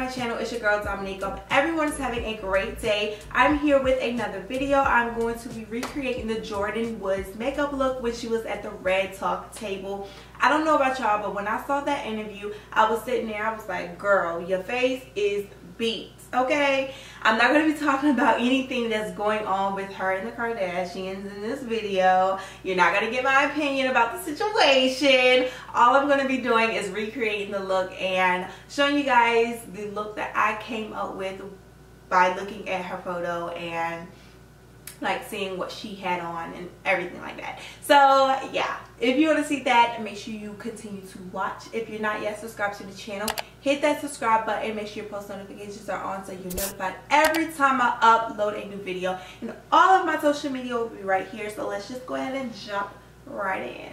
my channel. It's your girl Domonique. Hope everyone's having a great day. I'm here with another video. I'm going to be recreating the Jordyn Woods makeup look when she was at the Red Talk table. I don't know about y'all, but when I saw that interview, I was sitting there, I was like, girl, your face is beat. Okay, I'm not going to be talking about anything that's going on with her and the Kardashians in this video. You're not going to get my opinion about the situation. All I'm going to be doing is recreating the look and showing you guys the look that I came up with by looking at her photo and like seeing what she had on and everything like that. So yeah, if you want to see that, make sure you continue to watch. If you're not yet subscribed to the channel, hit that subscribe button. Make sure your post notifications are on so you're notified every time I upload a new video. And all of my social media will be right here. So let's just go ahead and jump right in.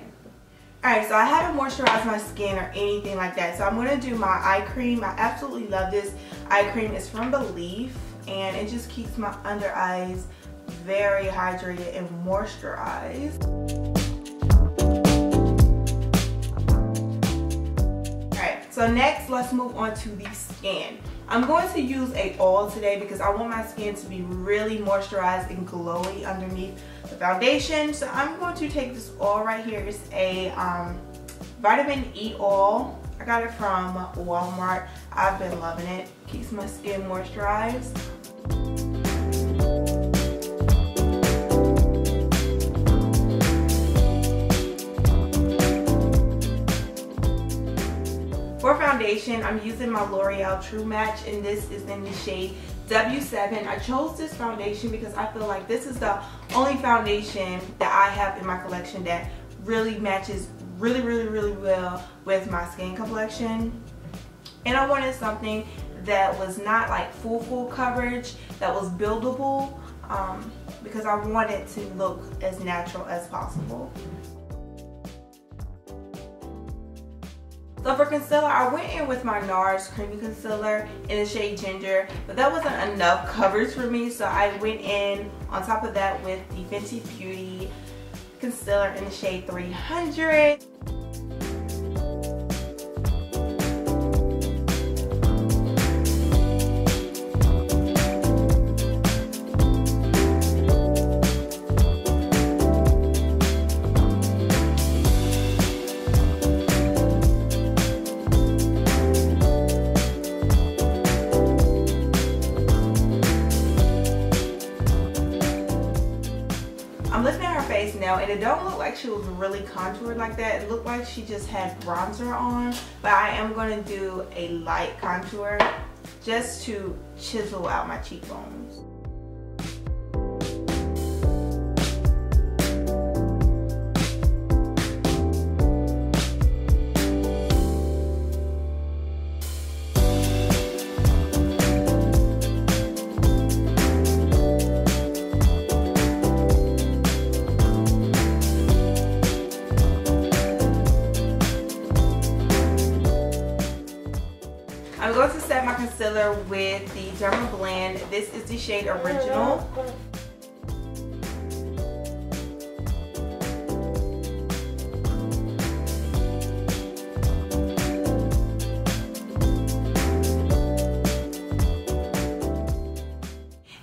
Alright, so I haven't moisturized my skin or anything like that. So I'm going to do my eye cream. I absolutely love this eye cream. It's from Belief and it just keeps my under eyes very hydrated and moisturized. Alright, so next let's move on to the skin. I'm going to use a oil today because I want my skin to be really moisturized and glowy underneath the foundation. So I'm going to take this oil right here. It's a vitamin E oil. I got it from Walmart. I've been loving it. Keeps my skin moisturized. For foundation, I'm using my Loreal True Match, and this is in the shade W7. I chose this foundation because I feel like this is the only foundation that I have in my collection that really matches really well with my skin complexion. And I wanted something that was not like full coverage, that was buildable, because I wanted to look as natural as possible. So for concealer, I went in with my Nars Creamy Concealer in the shade Ginger, but that wasn't enough coverage for me, so I went in on top of that with the Fenty Beauty Concealer in the shade 300. I'm looking at her face now and it don't look like she was really contoured like that. It looked like she just had bronzer on, but I am going to do a light contour just to chisel out my cheekbones. I'm going to set my concealer with the Dermablend. This is the shade Original.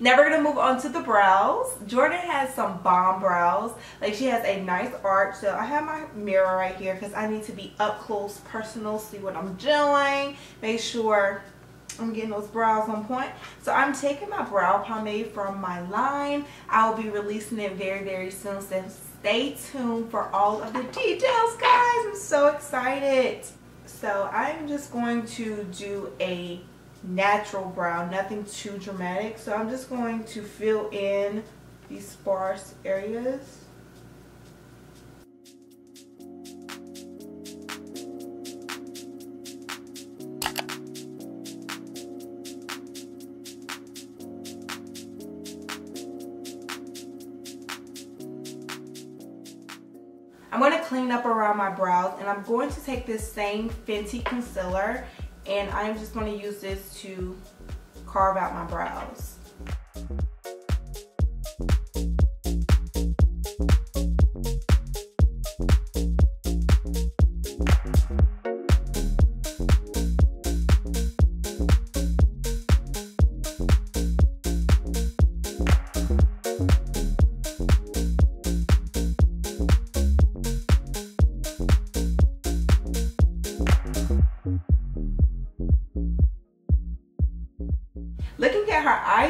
Now we're going to move on to the brows. Jordyn has some bomb brows. Like, she has a nice arch. So I have my mirror right here because I need to be up close, personal, see what I'm doing. Make sure I'm getting those brows on point. So I'm taking my brow pomade from my line. I will be releasing it very soon. So stay tuned for all of the details, guys. I'm so excited. So I'm just going to do a natural brow, nothing too dramatic. So I'm just going to fill in these sparse areas. I'm going to clean up around my brows, and I'm going to take this same Fenty concealer and I'm just going to use this to carve out my brows.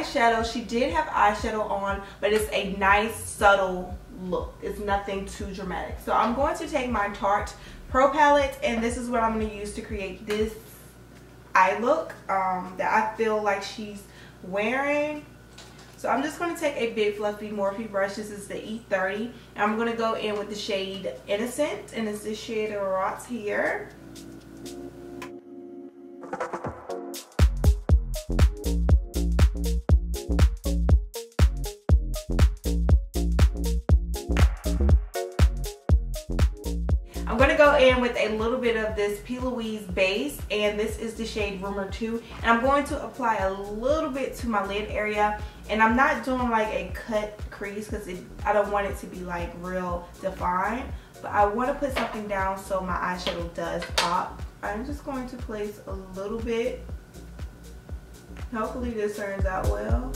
eyeshadow. She did have eyeshadow on, but it's a nice subtle look. It's nothing too dramatic. So I'm going to take my Tarte Pro palette, and this is what I'm going to use to create this eye look that I feel like she's wearing. So I'm just going to take a big fluffy Morphe brush. This is the E30. And I'm going to go in with the shade Innocent, and it's this shade right here. I'm going to go in with a little bit of this P. Louise base, and this is the shade Rumor 2. And I'm going to apply a little bit to my lid area. And I'm not doing like a cut crease because I don't want it to be like real defined. But I want to put something down so my eyeshadow does pop. I'm just going to place a little bit. Hopefully this turns out well.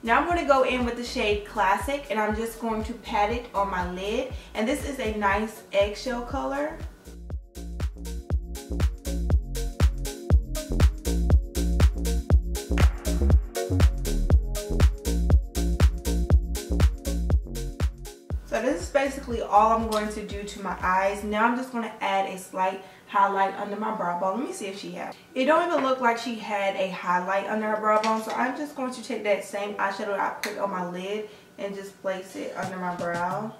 Now I'm going to go in with the shade Classic, and I'm just going to pat it on my lid. And this is a nice eggshell color. So this is basically all I'm going to do to my eyes. Now I'm just going to add a slight highlight under my brow bone. Let me see if she has. It don't even look like she had a highlight under her brow bone. So I'm just going to take that same eyeshadow I put on my lid and just place it under my brow.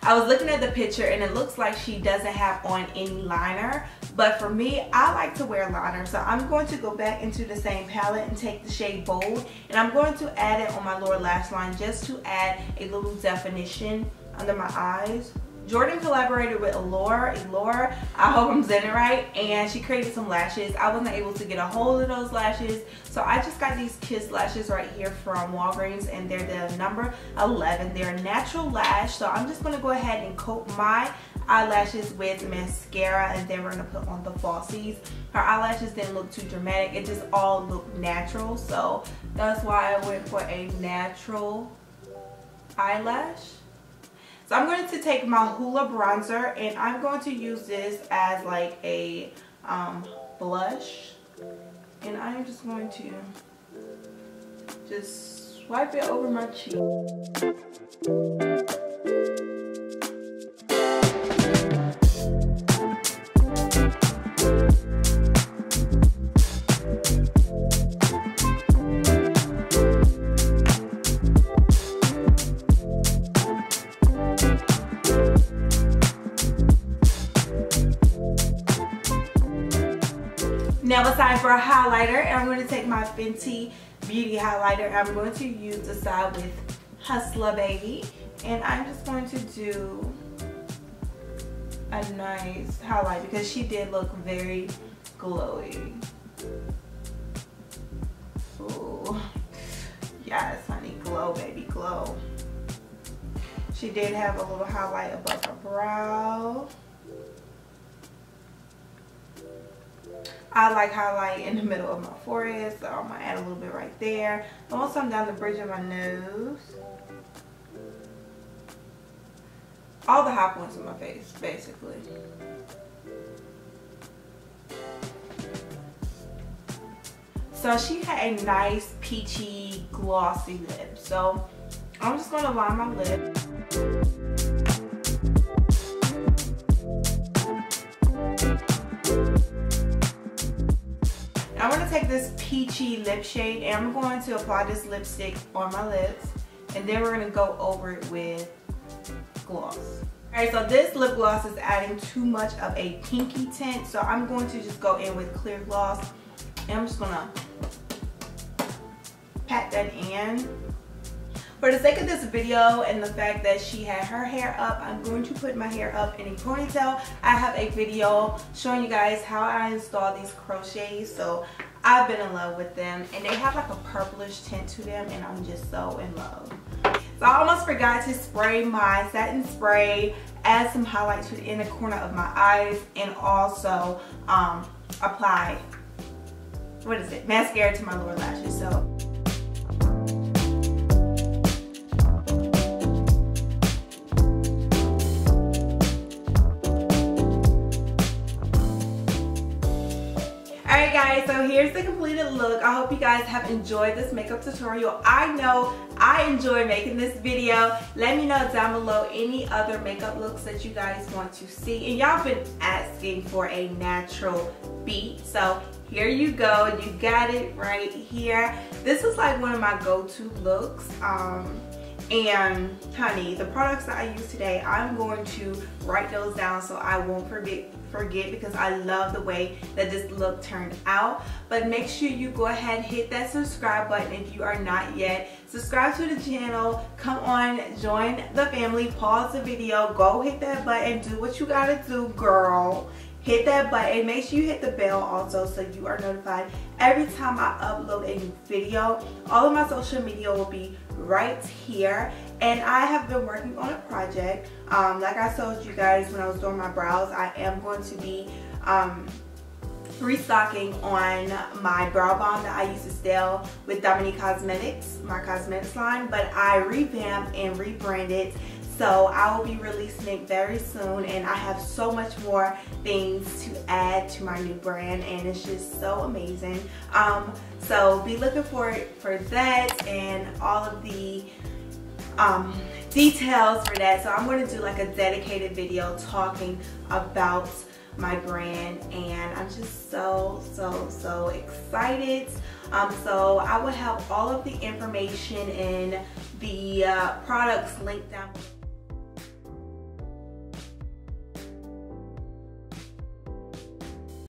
I was looking at the picture and it looks like she doesn't have on any liner. But for me, I like to wear liner. So I'm going to go back into the same palette and take the shade Bold. And I'm going to add it on my lower lash line just to add a little definition under my eyes. Jordyn collaborated with Loreal, I hope I'm saying it right, and she created some lashes. I wasn't able to get a hold of those lashes, so I just got these Kiss lashes right here from Walgreens, and they're the number 11. They're a natural lash, so I'm just going to go ahead and coat my eyelashes with mascara, and then we're going to put on the falsies. Her eyelashes didn't look too dramatic, it just all looked natural, so that's why I went for a natural eyelash. So I'm going to take my Hoola bronzer, and I'm going to use this as like a blush. And I'm just going to just swipe it over my cheek. Now it's time for a highlighter, and I'm going to take my Fenty Beauty highlighter. I'm going to use the side with Hustla Baby, and I'm just going to do a nice highlight because she did look very glowy. Ooh, yes, honey, glow, baby, glow. She did have a little highlight above her brow. I like highlight in the middle of my forehead, so I'm going to add a little bit right there. I want some down the bridge of my nose. All the high points of my face, basically. So she had a nice peachy glossy lip. So I'm just going to line my lip. I'm going to take this peachy lip shade, and I'm going to apply this lipstick on my lips, and then we're going to go over it with gloss. Alright, so this lip gloss is adding too much of a pinky tint, so I'm going to just go in with clear gloss, and I'm just going to pat that in. For the sake of this video and the fact that she had her hair up, I'm going to put my hair up in a ponytail. I have a video showing you guys how I install these crochets, so I've been in love with them, and they have like a purplish tint to them, and I'm just so in love. So I almost forgot to spray my satin spray, add some highlight to the inner corner of my eyes, and also apply, mascara to my lower lashes. So Alright guys, so here's the completed look. I hope you guys have enjoyed this makeup tutorial. I know I enjoyed making this video. Let me know down below any other makeup looks that you guys want to see. And y'all been asking for a natural beat, so here you go. You got it right here. This is like one of my go-to looks. And honey, the products that I use today, I'm going to write those down so I won't forget because I love the way that this look turned out. But make sure you go ahead and hit that subscribe button if you are not yet. Subscribe to the channel, come on, join the family, pause the video, go hit that button, do what you gotta do, girl. Hit that button, make sure you hit the bell also so you are notified every time I upload a new video. All of my social media will be right here, and I have been working on a project. Like I told you guys when I was doing my brows, I am going to be restocking on my brow balm that I used to sell with Domonique Cosmetics, my cosmetics line, but I revamped and rebranded. So I will be releasing it very soon, and I have so much more things to add to my new brand, and it's just so amazing. So be looking for that and all of the details for that. So I'm going to do like a dedicated video talking about my brand, and I'm just so excited. So I will have all of the information and the products linked down below.